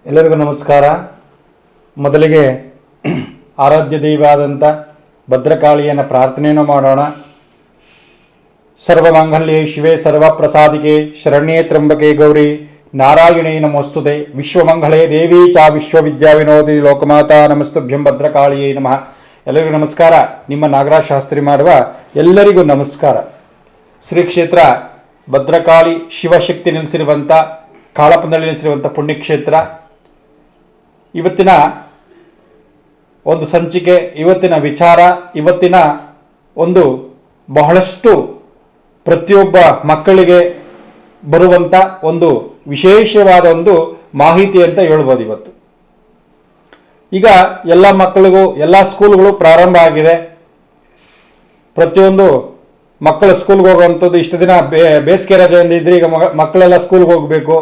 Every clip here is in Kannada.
ಎಲ್ಲರಿಗೂ ನಮಸ್ಕಾರ. ಮೊದಲಿಗೆ ಆರಾಧ್ಯ ದೈವಾದಂಥ ಭದ್ರಕಾಳಿಯನ್ನು ಪ್ರಾರ್ಥನೆಯನ್ನು ಮಾಡೋಣ. ಸರ್ವಮಾಂಗಲ್ಯೆ ಶಿವೆ ಸರ್ವಪ್ರಸಾದಿಕೆ ಶರಣ್ಯೇ ತ್ರ್ಯಂಬಕೆ ಗೌರಿ ನಾರಾಯಣೇ ನಮೋಸ್ತುತೆ. ವಿಶ್ವಮಂಗಳೇ ದೇವಿ ಚ ವಿಶ್ವವಿದ್ಯಾವಿನೋದಿ ಲೋಕಮಾತಾ ನಮಸ್ತುಭ್ಯಂ ಭದ್ರಕಾಳಿಯೇ ನಮಃ. ಎಲ್ಲರಿಗೂ ನಮಸ್ಕಾರ. ನಿಮ್ಮ ನಾಗರಾಜ್ ಶಾಸ್ತ್ರಿ ಮಾಡುವ ಎಲ್ಲರಿಗೂ ನಮಸ್ಕಾರ. ಶ್ರೀ ಕ್ಷೇತ್ರ ಭದ್ರಕಾಳಿ ಶಿವಶಕ್ತಿ ನೆಲೆಸಿರುವಂಥ ಕಾಳಪ್ಪನಲ್ಲಿ ನೆಲೆಸಿರುವಂಥ ಪುಣ್ಯಕ್ಷೇತ್ರ. ಇವತ್ತಿನ ಒಂದು ಸಂಚಿಕೆ, ಇವತ್ತಿನ ವಿಚಾರ, ಇವತ್ತಿನ ಒಂದು ಬಹಳಷ್ಟು ಪ್ರತಿಯೊಬ್ಬ ಮಕ್ಕಳಿಗೆ ಬರುವಂಥ ಒಂದು ವಿಶೇಷವಾದ ಒಂದು ಮಾಹಿತಿ ಅಂತ ಹೇಳ್ಬೋದು. ಇವತ್ತು ಈಗ ಎಲ್ಲ ಮಕ್ಕಳಿಗೂ ಎಲ್ಲ ಸ್ಕೂಲ್ಗಳು ಪ್ರಾರಂಭ ಆಗಿದೆ. ಪ್ರತಿಯೊಂದು ಮಕ್ಕಳು ಸ್ಕೂಲ್ಗೆ ಹೋಗುವಂಥದ್ದು. ಇಷ್ಟು ದಿನ ಬೇಸಿಗೆ ರಜೆಯಿಂದ ಇದ್ರೆ ಈಗ ಮಕ್ಕಳೆಲ್ಲ ಸ್ಕೂಲ್ಗೆ ಹೋಗಬೇಕು.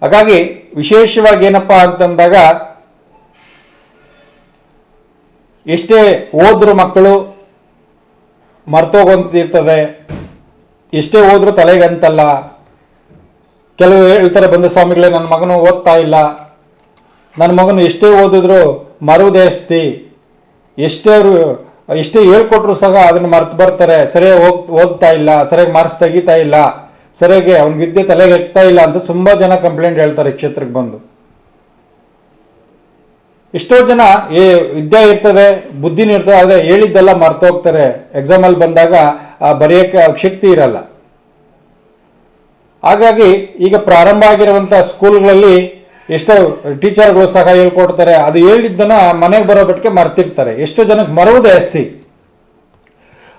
ಹಾಗಾಗಿ ವಿಶೇಷವಾಗಿ ಏನಪ್ಪ ಅಂತಂದಾಗ ಎಷ್ಟೇ ಓದ್ರು ಮಕ್ಕಳು ಮರ್ತೋಗಂತಿರ್ತದೆ, ಎಷ್ಟೇ ಓದ್ರು ತಲೆಗಂತಲ್ಲ. ಕೆಲವು ಹೇಳ್ತಾರೆ ಬಂಧು ಸ್ವಾಮಿಗಳೇ, ನನ್ನ ಮಗನು ಓದ್ತಾ ಇಲ್ಲ, ನನ್ನ ಮಗನು ಎಷ್ಟೇ ಓದಿದ್ರು ಮರುದೇಸ್ತಿ, ಎಷ್ಟೇ ಹೇಳ್ಕೊಟ್ರು ಸಹ ಅದನ್ನು ಮರ್ತು ಬರ್ತಾರೆ, ಸರಿಯಾಗಿ ಓದ್ತಾ ಇಲ್ಲ, ಸರಿಯಾಗಿ ಮಾರ್ಕ್ಸ್ ತೆಗಿತಾ ಇಲ್ಲ, ಸರಿಯಾಗಿ ಅವ್ನ ವಿದ್ಯೆ ತಲೆಗೆ ಎಕ್ತಾ ಇಲ್ಲ ಅಂತ ತುಂಬ ಜನ ಕಂಪ್ಲೇಂಟ್ ಹೇಳ್ತಾರೆ ಕ್ಷೇತ್ರಕ್ಕೆ ಬಂದು. ಎಷ್ಟೋ ಜನ ವಿದ್ಯೆ ಇರ್ತದೆ, ಬುದ್ಧಿನೂ ಇರ್ತದೆ, ಆದರೆ ಹೇಳಿದ್ದೆಲ್ಲ ಮರ್ತು ಹೋಗ್ತಾರೆ. ಎಕ್ಸಾಮಲ್ಲಿ ಬಂದಾಗ ಬರೆಯೋಕ್ಕೆ ಶಕ್ತಿ ಇರಲ್ಲ. ಹಾಗಾಗಿ ಈಗ ಪ್ರಾರಂಭ ಆಗಿರುವಂಥ ಸ್ಕೂಲ್ಗಳಲ್ಲಿ ಎಷ್ಟೋ ಟೀಚರ್ಗಳು ಸಹ ಹೇಳ್ಕೊಡ್ತಾರೆ, ಅದು ಹೇಳಿದ್ದನ್ನ ಮನೆಗೆ ಬರೋ ಬಿಟ್ಟಿಗೆ ಮರ್ತಿರ್ತಾರೆ. ಎಷ್ಟೋ ಜನಕ್ಕೆ ಮರುವುದೇ ಜಾಸ್ತಿ.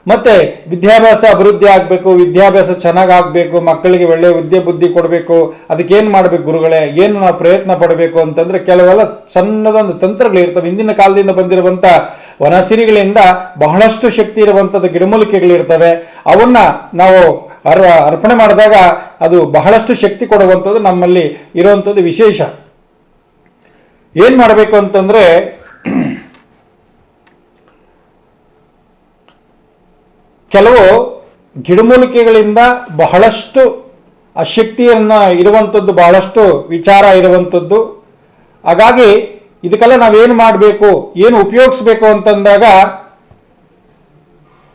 ಮತ್ತೆ ವಿದ್ಯಾಭ್ಯಾಸ ಅಭಿವೃದ್ಧಿ ಆಗಬೇಕು, ವಿದ್ಯಾಭ್ಯಾಸ ಚೆನ್ನಾಗಿ ಆಗಬೇಕು, ಮಕ್ಕಳಿಗೆ ಒಳ್ಳೆಯ ವಿದ್ಯೆ ಬುದ್ಧಿ ಕೊಡಬೇಕು. ಅದಕ್ಕೇನು ಮಾಡಬೇಕು ಗುರುಗಳೇ, ಏನು ನಾವು ಪ್ರಯತ್ನ ಪಡಬೇಕು ಅಂತಂದರೆ ಕೆಲವೆಲ್ಲ ಸಣ್ಣದೊಂದು ತಂತ್ರಗಳಿರ್ತವೆ. ಹಿಂದಿನ ಕಾಲದಿಂದ ಬಂದಿರುವಂಥ ವನಸಿರಿಗಳಿಂದ ಬಹಳಷ್ಟು ಶಕ್ತಿ ಇರುವಂಥದ್ದು ಗಿಡಮೂಲಿಕೆಗಳಿರ್ತವೆ. ಅವನ್ನ ನಾವು ಅರ್ಪಣೆ ಮಾಡಿದಾಗ ಅದು ಬಹಳಷ್ಟು ಶಕ್ತಿ ಕೊಡುವಂಥದ್ದು ನಮ್ಮಲ್ಲಿ ಇರುವಂಥದ್ದು ವಿಶೇಷ. ಏನು ಮಾಡಬೇಕು ಅಂತಂದರೆ, ಕೆಲವು ಗಿಡಮೂಲಿಕೆಗಳಿಂದ ಬಹಳಷ್ಟು ಆ ಶಕ್ತಿಯನ್ನು ಇರುವಂಥದ್ದು, ಬಹಳಷ್ಟು ವಿಚಾರ ಇರುವಂಥದ್ದು. ಹಾಗಾಗಿ ಇದಕ್ಕೆಲ್ಲ ನಾವೇನು ಮಾಡಬೇಕು, ಏನು ಉಪಯೋಗಿಸ್ಬೇಕು ಅಂತಂದಾಗ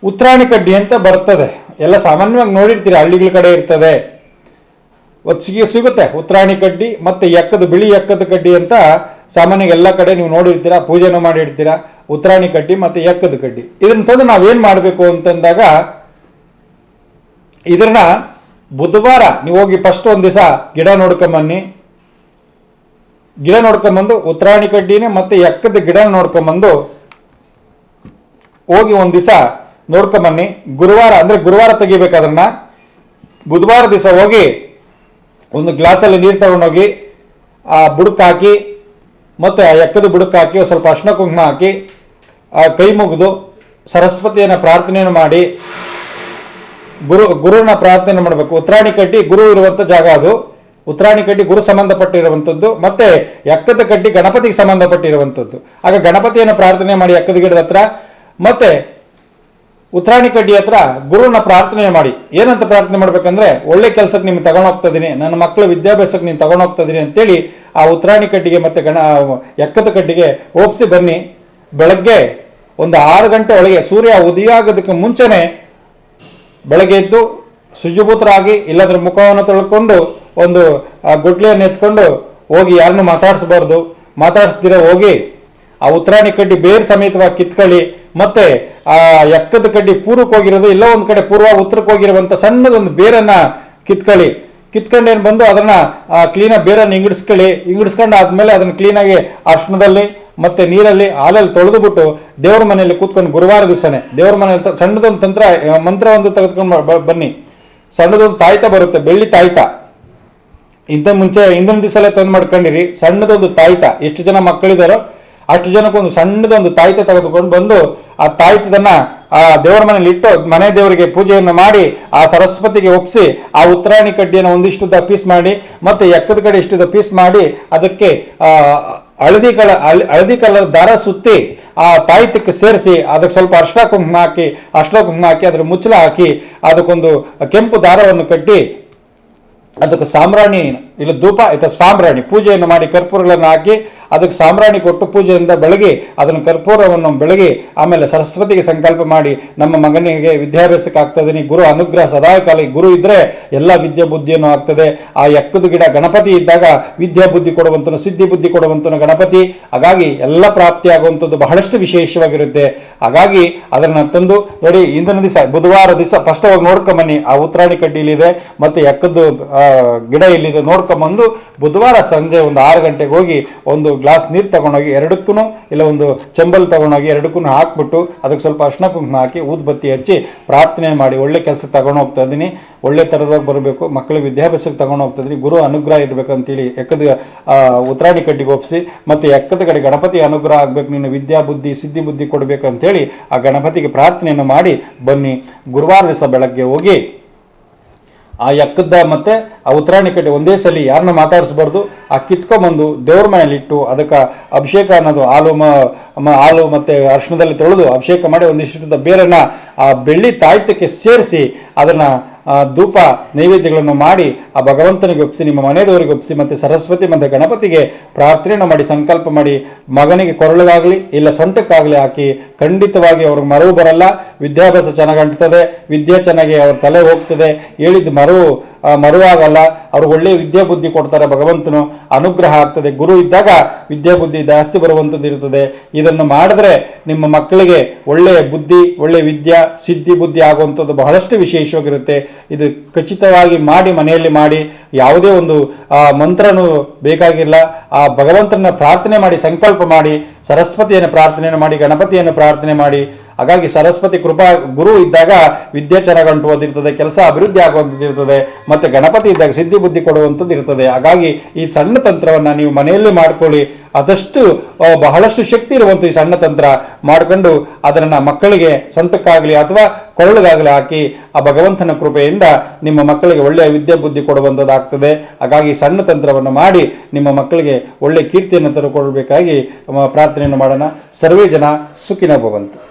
ಉತ್ರಾಣಿ ಕಡ್ಡಿ ಅಂತ ಬರ್ತದೆ. ಎಲ್ಲ ಸಾಮಾನ್ಯವಾಗಿ ನೋಡಿರ್ತೀರಿ, ಹಳ್ಳಿಗಳ ಕಡೆ ಇರ್ತದೆ, ಸಿಗುತ್ತೆ ಉತ್ರಾಣಿ ಕಡ್ಡಿ. ಮತ್ತು ಬಿಳಿ ಎಕ್ಕದ ಕಡ್ಡಿ ಅಂತ ಸಾಮಾನ್ಯವಾಗಿ ಎಲ್ಲ ಕಡೆ ನೀವು ನೋಡಿರ್ತೀರಾ, ಪೂಜೆನೂ ಮಾಡಿರ್ತೀರಾ. ಉತ್ರಾಣಿ ಕಡ್ಡಿ ಮತ್ತು ಎಕ್ಕದ ಕಡ್ಡಿ ಇದನ್ನ ತಂದು ನಾವೇನು ಮಾಡಬೇಕು ಅಂತಂದಾಗ, ಇದನ್ನ ಬುಧವಾರ ನೀವು ಹೋಗಿ ಫಸ್ಟ್ ಒಂದು ದಿವಸ ಗಿಡ ನೋಡ್ಕೊಂಬನ್ನಿ. ಗಿಡ ನೋಡ್ಕೊಂಬಂದು ಉತ್ರಾಣಿ ಕಡ್ಡಿನೇ ಮತ್ತು ಎಕ್ಕದ ಗಿಡ ನೋಡ್ಕೊಂಬಂದು ಹೋಗಿ ಒಂದು ದಿವಸ ನೋಡ್ಕೊಂಬನ್ನಿ. ಗುರುವಾರ ತೆಗಿಬೇಕು ಅದನ್ನ. ಬುಧವಾರ ದಿವಸ ಹೋಗಿ ಒಂದು ಗ್ಲಾಸಲ್ಲಿ ನೀರು ತಗೊಂಡೋಗಿ ಆ ಬುಡಕ್ಕೆ ಹಾಕಿ, ಮತ್ತು ಆ ಎಕ್ಕದ ಬುಡಕ್ಕೆ ಹಾಕಿ ಸ್ವಲ್ಪ ಅರ್ಶಿನ ಕುಂಕುಮ ಹಾಕಿ ಕೈ ಮುಗಿದು ಸರಸ್ವತಿಯನ್ನು ಪ್ರಾರ್ಥನೆಯನ್ನು ಮಾಡಿ ಗುರುನ ಪ್ರಾರ್ಥನೆ ಮಾಡಬೇಕು. ಉತ್ರಾಣಿ ಕಡ್ಡಿ ಗುರು ಇರುವಂಥ ಜಾಗ ಅದು. ಉತ್ರಾಣಿ ಕಡ್ಡಿ ಗುರು ಸಂಬಂಧಪಟ್ಟಿರುವಂಥದ್ದು, ಮತ್ತೆ ಎಕ್ಕದ ಕಡ್ಡಿ ಗಣಪತಿಗೆ ಸಂಬಂಧಪಟ್ಟಿರುವಂಥದ್ದು. ಆಗ ಗಣಪತಿಯನ್ನು ಪ್ರಾರ್ಥನೆ ಮಾಡಿ ಎಕ್ಕದ ಗಿಡದ ಹತ್ರ, ಮತ್ತೆ ಉತ್ರಾಣಿ ಕಡ್ಡಿ ಹತ್ರ ಗುರುನ ಪ್ರಾರ್ಥನೆ ಮಾಡಿ. ಏನಂತ ಪ್ರಾರ್ಥನೆ ಮಾಡ್ಬೇಕಂದ್ರೆ, ಒಳ್ಳೆ ಕೆಲಸಕ್ಕೆ ನಿಮ್ಗೆ ತಗೊಂಡೋಗ್ತಿದ್ದೀನಿ, ನನ್ನ ಮಕ್ಕಳ ವಿದ್ಯಾಭ್ಯಾಸಕ್ಕೆ ನೀನು ತಗೊಂಡೋಗ್ತಿದ್ದೀನಿ ಅಂತೇಳಿ ಆ ಉತ್ರಾಣಿ ಕಡ್ಡಿಗೆ ಮತ್ತು ಎಕ್ಕದ ಕಡ್ಡಿಗೆ ಒಪ್ಪಿಸಿ ಬನ್ನಿ. ಬೆಳಗ್ಗೆ ಒಂದು 6 ಗಂಟೆ ಒಳಗೆ, ಸೂರ್ಯ ಉದಯ ಆಗೋದಕ್ಕೆ ಮುಂಚೆನೆ ಬೆಳಗ್ಗೆ ಎದ್ದು ಶುಚಿಪೂತರಾಗಿ, ಇಲ್ಲದ್ರ ಮುಖವನ್ನು ತೊಳ್ಕೊಂಡು ಒಂದು ಗುಡ್ಲೆಯನ್ನು ಎತ್ಕೊಂಡು ಹೋಗಿ, ಯಾರನ್ನು ಮಾತಾಡಿಸ್ಬಾರ್ದು. ಮಾತಾಡಿಸ್ದಿರ ಹೋಗಿ ಆ ಉತ್ರಾಣಿ ಕಡ್ಡಿ ಬೇರೆ ಸಮೇತವಾಗಿ ಕಿತ್ಕೊಳ್ಳಿ. ಮತ್ತೆ ಆ ಎಕ್ಕದ ಕಡ್ಡಿ ಪೂರ್ವಕ್ಕೆ ಹೋಗಿರೋದು, ಇಲ್ಲ ಒಂದು ಕಡೆ ಪೂರ್ವ ಉತ್ತರಕ್ಕೆ ಹೋಗಿರುವಂಥ ಸಣ್ಣದೊಂದು ಬೇರನ್ನ ಕಿತ್ಕೊಂಡೇನು ಬಂದು ಅದನ್ನ ಕ್ಲೀನಾಗಿ ಬೇರನ್ನು ಇಂಗಿಡಿಸ್ಕೊಂಡು ಆದ್ಮೇಲೆ ಅದನ್ನು ಕ್ಲೀನಾಗಿ ಅರ್ಶನದಲ್ಲಿ ಮತ್ತೆ ನೀರಲ್ಲಿ ಹಾಲಲ್ಲಿ ತೊಳೆದುಬಿಟ್ಟು ದೇವ್ರ ಮನೆಯಲ್ಲಿ ಕೂತ್ಕೊಂಡು ಗುರುವಾರ ದಿವಸನೇ ದೇವ್ರ ಮನೆಯಲ್ಲಿ ಸಣ್ಣದೊಂದು ಮಂತ್ರ ಒಂದು ತೆಗೆದುಕೊಂಡು ಬನ್ನಿ. ಸಣ್ಣದೊಂದು ತಾಯ್ತ ಬರುತ್ತೆ, ಬೆಳ್ಳಿ ತಾಯ್ತ. ಹಿಂದಿನ ದಿವಸಲ್ಲೇ ತಂದು ಮಾಡ್ಕೊಂಡಿರಿ. ಸಣ್ಣದೊಂದು ತಾಯ್ತ, ಎಷ್ಟು ಜನ ಮಕ್ಕಳಿದಾರೋ ಅಷ್ಟು ಜನಕ್ಕೊಂದು ಸಣ್ಣದೊಂದು ತಾಯ್ತ ತೆಗೆದುಕೊಂಡು ಬಂದು ಆ ತಾಯ್ತದನ್ನ ಆ ದೇವರ ಮನೇಲಿ ಇಟ್ಟು ಮನೆ ದೇವರಿಗೆ ಪೂಜೆಯನ್ನು ಮಾಡಿ ಆ ಸರಸ್ವತಿಗೆ ಒಪ್ಪಿಸಿ ಆ ಉತ್ತರಾಣಿ ಕಡ್ಡಿಯನ್ನು ಒಂದಿಷ್ಟುದ ಪೀಸ್ ಮಾಡಿ, ಮತ್ತೆ ಎಕ್ಕದ ಕಡೆ ಇಷ್ಟುದ ಪೀಸ್ ಮಾಡಿ ಅದಕ್ಕೆ ಹಳದಿ ಕಲರ್ ದಾರ ಸುತ್ತಿ ಆ ತಾಯ್ತಕ್ಕೆ ಸೇರಿಸಿ ಅದಕ್ಕೆ ಸ್ವಲ್ಪ ಅರ್ಶಿನ ಕುಂಕುಮ ಹಾಕಿ ಅದರ ಮುಚ್ಚಳ ಹಾಕಿ ಅದಕ್ಕೊಂದು ಕೆಂಪು ದಾರವನ್ನು ಕಟ್ಟಿ ಅದಕ್ಕೆ ಸಾಂಬ್ರಾಣಿ ಇಲ್ಲ ಧೂಪ ಅಥವಾ ಸಾಂಬ್ರಾಣಿ ಪೂಜೆಯನ್ನು ಮಾಡಿ ಕರ್ಪೂರಗಳನ್ನು ಹಾಕಿ ಅದಕ್ಕೆ ಸಾಂಬ್ರಾಣಿ ಕೊಟ್ಟು ಪೂಜೆಯಿಂದ ಬೆಳಗಿ ಅದನ್ನು ಕರ್ಪೂರವನ್ನು ಬೆಳಗಿ ಆಮೇಲೆ ಸರಸ್ವತಿಗೆ ಸಂಕಲ್ಪ ಮಾಡಿ ನಮ್ಮ ಮಗನಿಗೆ ವಿದ್ಯಾಭ್ಯಾಸಕ್ಕೆ ಆಗ್ತದೆ, ಗುರು ಅನುಗ್ರಹ ಸದಾಕಾಲ, ಗುರು ಇದ್ದರೆ ಎಲ್ಲ ವಿದ್ಯೆ ಬುದ್ಧಿಯನ್ನು ಆಗ್ತದೆ. ಆ ಎಕ್ಕದ ಗಿಡ ಗಣಪತಿ ಇದ್ದಾಗ ವಿದ್ಯಾ ಬುದ್ಧಿ ಕೊಡುವಂತನು, ಸಿದ್ಧಿ ಬುದ್ಧಿ ಕೊಡುವಂತನು ಗಣಪತಿ. ಹಾಗಾಗಿ ಎಲ್ಲ ಪ್ರಾಪ್ತಿ ಆಗುವಂಥದ್ದು ಬಹಳಷ್ಟು ವಿಶೇಷವಾಗಿರುತ್ತೆ. ಹಾಗಾಗಿ ಅದನ್ನು ತಂದು ನೋಡಿ, ಇಂದಿನ ದಿವಸ ಬುಧವಾರ ದಿವಸ ಫಸ್ಟ್ ಹೋಗಿ ನೋಡ್ಕೊಂಬನ್ನಿ. ಆ ಉತ್ತರಾಣಿ ಕಡ್ಡಿಲಿದೆ ಮತ್ತು ಎಕ್ಕದ್ದು ಗಿಡ ಇಲ್ಲಿದೆ, ನೋಡ್ಕೊಂಬಂದು ಬುಧವಾರ ಸಂಜೆ ಒಂದು 6 ಗಂಟೆಗೆ ಹೋಗಿ ಒಂದು ಗ್ಲಾಸ್ ನೀರು ತಗೊಂಡೋಗಿ ಎರಡಕ್ಕೂ ಇಲ್ಲ ಒಂದು ಚೆಂಬಲ್ ತಗೊಂಡೋಗಿ ಎರಡಕ್ಕೂ ಹಾಕ್ಬಿಟ್ಟು ಅದಕ್ಕೆ ಸ್ವಲ್ಪ ಅರ್ಶಿನ ಕುಂಕುಮ ಹಾಕಿ ಊದ್ಬತ್ತಿ ಹಚ್ಚಿ ಪ್ರಾರ್ಥನೆ ಮಾಡಿ ಒಳ್ಳೆ ಕೆಲಸಕ್ಕೆ ತಗೊಂಡು ಹೋಗ್ತಾ ಇದ್ದೀನಿ. ಒಳ್ಳೆ ಥರದಾಗ ಬರಬೇಕು, ಮಕ್ಕಳಿಗೆ ವಿದ್ಯಾಭ್ಯಾಸಕ್ಕೆ ತಗೊಂಡು ಹೋಗ್ತಾ ಇದ್ದೀನಿ, ಗುರು ಅನುಗ್ರಹ ಇರಬೇಕು ಅಂತೇಳಿ ಎಕ್ಕದ ಉತ್ತರಾಣಿ ಕಡ್ಡಿಗೆ ಒಪ್ಪಿಸಿ ಮತ್ತು ಎಕ್ಕದ ಕಡೆ ಗಣಪತಿ ಅನುಗ್ರಹ ಆಗಬೇಕು, ನೀನು ವಿದ್ಯಾ ಬುದ್ಧಿ ಸಿದ್ಧಿ ಬುದ್ಧಿ ಕೊಡಬೇಕು ಅಂತೇಳಿ ಆ ಗಣಪತಿಗೆ ಪ್ರಾರ್ಥನೆಯನ್ನು ಮಾಡಿ ಬನ್ನಿ. ಗುರುವಾರ ದಿವಸ ಬೆಳಗ್ಗೆ ಹೋಗಿ ಆ ಎಕ್ಕದ ಮತ್ತು ಆ ಉತ್ತರಾಣಿ ಕಡ್ಡಿ ಒಂದೇ ಸಲ ಯಾರನ್ನ ಮಾತಾಡಿಸ್ಬಾರ್ದು, ಆ ಕಿತ್ಕೊಂಬಂದು ದೇವ್ರ ಮನೆಯಲ್ಲಿಟ್ಟು ಅದಕ್ಕೆ ಅಭಿಷೇಕ ಅನ್ನೋದು ಹಾಲು ಮತ್ತು ಅರ್ಶಿಣದಲ್ಲಿ ತೊಳೆದು ಅಭಿಷೇಕ ಮಾಡಿ ಒಂದಿಷ್ಟು ಬೇರೆನ ಆ ಬೆಳ್ಳಿ ತಾಯ್ತಕ್ಕೆ ಸೇರಿಸಿ ಅದನ್ನು ಧೂಪ ನೈವೇದ್ಯಗಳನ್ನು ಮಾಡಿ ಆ ಭಗವಂತನಿಗೆ ಒಪ್ಪಿಸಿ, ನಿಮ್ಮ ಮನೆಯವರಿಗೆ ಒಪ್ಪಿಸಿ ಮತ್ತು ಸರಸ್ವತಿ ಮತ್ತು ಗಣಪತಿಗೆ ಪ್ರಾರ್ಥನೆಯನ್ನು ಮಾಡಿ ಸಂಕಲ್ಪ ಮಾಡಿ ಮಗನಿಗೆ ಕೊರಳಿಗಾಗಲಿ ಇಲ್ಲ ಸೊಂಟಕ್ಕಾಗಲಿ ಹಾಕಿ ಖಂಡಿತವಾಗಿ ಅವ್ರಿಗೆ ಮರವು ಬರಲ್ಲ, ವಿದ್ಯಾಭ್ಯಾಸ ಚೆನ್ನಾಗಿ ಅಂಟ್ತದೆ, ವಿದ್ಯೆ ಚೆನ್ನಾಗಿ ಅವ್ರ ತಲೆ ಹೋಗ್ತದೆ, ಹೇಳಿದ್ದು ಮರುವಾಗಲ್ಲ, ಅವ್ರಿಗೆ ಒಳ್ಳೆಯ ವಿದ್ಯಾ ಬುದ್ಧಿ ಕೊಡ್ತಾರೆ, ಭಗವಂತನು ಅನುಗ್ರಹ ಆಗ್ತದೆ. ಗುರು ಇದ್ದಾಗ ವಿದ್ಯಾ ಬುದ್ಧಿ ಜಾಸ್ತಿ ಬರುವಂಥದ್ದು ಇರ್ತದೆ. ಇದನ್ನು ಮಾಡಿದ್ರೆ ನಿಮ್ಮ ಮಕ್ಕಳಿಗೆ ಒಳ್ಳೆಯ ಬುದ್ಧಿ, ಒಳ್ಳೆಯ ವಿದ್ಯಾ ಸಿದ್ಧಿ ಬುದ್ಧಿ ಆಗುವಂಥದ್ದು ಬಹಳಷ್ಟು ವಿಶೇಷವಾಗಿರುತ್ತೆ. ಇದು ಖಚಿತವಾಗಿ ಮಾಡಿ, ಮನೆಯಲ್ಲಿ ಮಾಡಿ, ಯಾವುದೇ ಒಂದು ಮಂತ್ರನೂ ಬೇಕಾಗಿಲ್ಲ. ಆ ಭಗವಂತನ ಪ್ರಾರ್ಥನೆ ಮಾಡಿ ಸಂಕಲ್ಪ ಮಾಡಿ, ಸರಸ್ವತಿಯನ್ನು ಪ್ರಾರ್ಥನೆಯನ್ನು ಮಾಡಿ, ಗಣಪತಿಯನ್ನು ಪ್ರಾರ್ಥನೆ ಮಾಡಿ. ಹಾಗಾಗಿ ಸರಸ್ವತಿ ಕೃಪಾ ಗುರು ಇದ್ದಾಗ ವಿದ್ಯೆ ಚೆನ್ನಾಗಿ ಅಂಟುವುದಿರ್ತದೆ, ಕೆಲಸ ಅಭಿವೃದ್ಧಿ ಆಗುವಂಥದ್ದು ಇರ್ತದೆ, ಮತ್ತು ಗಣಪತಿ ಇದ್ದಾಗ ಸಿದ್ಧಿ ಬುದ್ಧಿ ಕೊಡುವಂಥದ್ದು ಇರ್ತದೆ. ಹಾಗಾಗಿ ಈ ಸಣ್ಣ ತಂತ್ರವನ್ನು ನೀವು ಮನೆಯಲ್ಲಿ ಮಾಡ್ಕೊಳ್ಳಿ. ಆದಷ್ಟು ಬಹಳಷ್ಟು ಶಕ್ತಿ ಇರುವಂಥ ಈ ಸಣ್ಣ ತಂತ್ರ ಮಾಡಿಕೊಂಡು ಅದನ್ನು ಮಕ್ಕಳಿಗೆ ಸೊಂಟಕ್ಕಾಗಲಿ ಅಥವಾ ಕೊರಳಿಗಾಗಲಿ ಹಾಕಿ ಆ ಭಗವಂತನ ಕೃಪೆಯಿಂದ ನಿಮ್ಮ ಮಕ್ಕಳಿಗೆ ಒಳ್ಳೆಯ ವಿದ್ಯೆ ಬುದ್ಧಿ ಕೊಡುವಂಥದ್ದಾಗ್ತದೆ. ಹಾಗಾಗಿ ಸಣ್ಣ ತಂತ್ರವನ್ನು ಮಾಡಿ ನಿಮ್ಮ ಮಕ್ಕಳಿಗೆ ಒಳ್ಳೆಯ ಕೀರ್ತಿಯನ್ನು ತರುಕೊಳ್ಬೇಕಾಗಿ ಪ್ರಾರ್ಥನೆಯನ್ನು ಮಾಡೋಣ. ಸರ್ವೇ ಜನ ಸುಖಿನೋ ಭವಂತು.